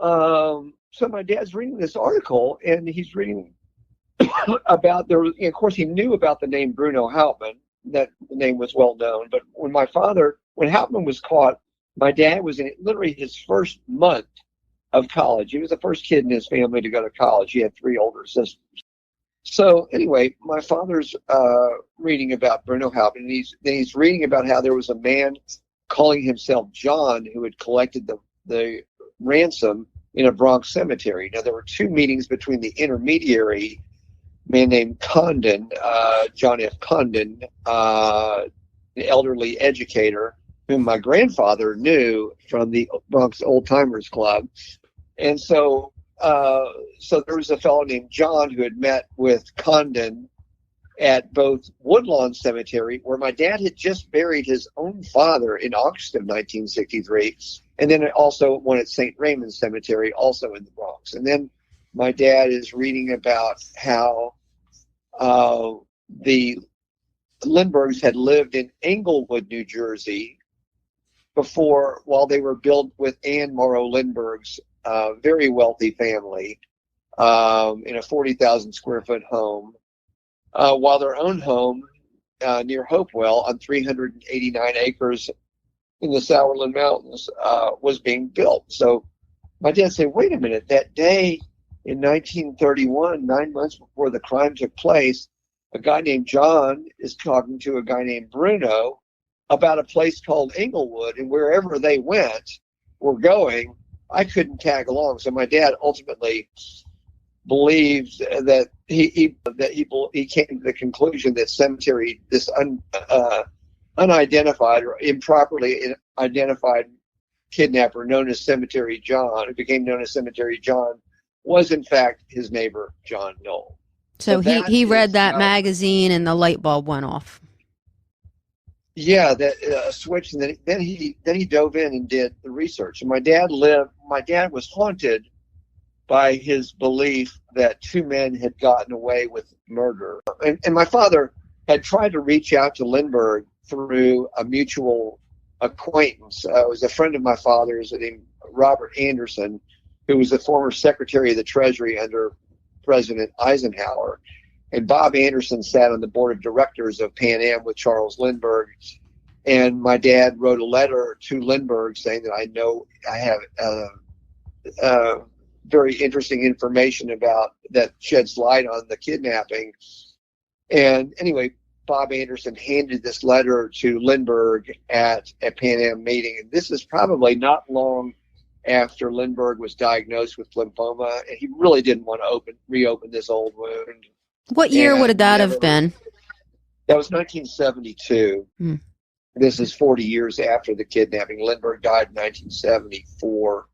So my dad's reading this article, and he's reading about there. Of course, he knew about the name Bruno Hauptmann. That the name was well known. But when Hauptmann was caught, my dad was in literally his first month of college. He was the first kid in his family to go to college. He had 3 older sisters. So anyway, my father's reading about Bruno Hauptmann, and he's reading about how there was a man calling himself John who had collected the ransom in a Bronx cemetery. Now, there were 2 meetings between the intermediary, man named Condon, John F. Condon, the elderly educator, whom my grandfather knew from the Bronx Old Timers Club. And so there was a fellow named John who had met with Condon at both Woodlawn Cemetery, where my dad had just buried his own father in August of 1963, and then also one at St. Raymond's Cemetery, also in the Bronx. And then my dad is reading about how the Lindberghs had lived in Englewood, New Jersey, while they were built with Anne Morrow Lindbergh's very wealthy family in a 40,000 square foot home, while their own home near Hopewell on 389 acres in the Sourland Mountains was being built. So my dad said, wait a minute, that day in 1931, 9 months before the crime took place, a guy named John is talking to a guy named Bruno about a place called Englewood, and wherever they were going, I couldn't tag along. So my dad ultimately believed that he came to the conclusion that cemetery, this unidentified or improperly identified kidnapper known as Cemetery John, who became known as Cemetery John, was in fact his neighbor, John Knoll. So he read that magazine and the light bulb went off. Yeah, that switched, and then he dove in and did the research. And my dad was haunted by his belief that 2 men had gotten away with murder. And my father had tried to reach out to Lindbergh through a mutual acquaintance. It was a friend of my father's named Robert Anderson, who was the former Secretary of the Treasury under President Eisenhower. And Bob Anderson sat on the board of directors of Pan Am with Charles Lindbergh. And my dad wrote a letter to Lindbergh saying that I have very interesting information about that sheds light on the kidnapping. And anyway, Bob Anderson handed this letter to Lindbergh at a Pan Am meeting. And this is probably not long after Lindbergh was diagnosed with lymphoma, and he really didn't want to reopen this old wound. What year would that have been? That was 1972. This is 40 years after the kidnapping. Lindbergh died in 1974.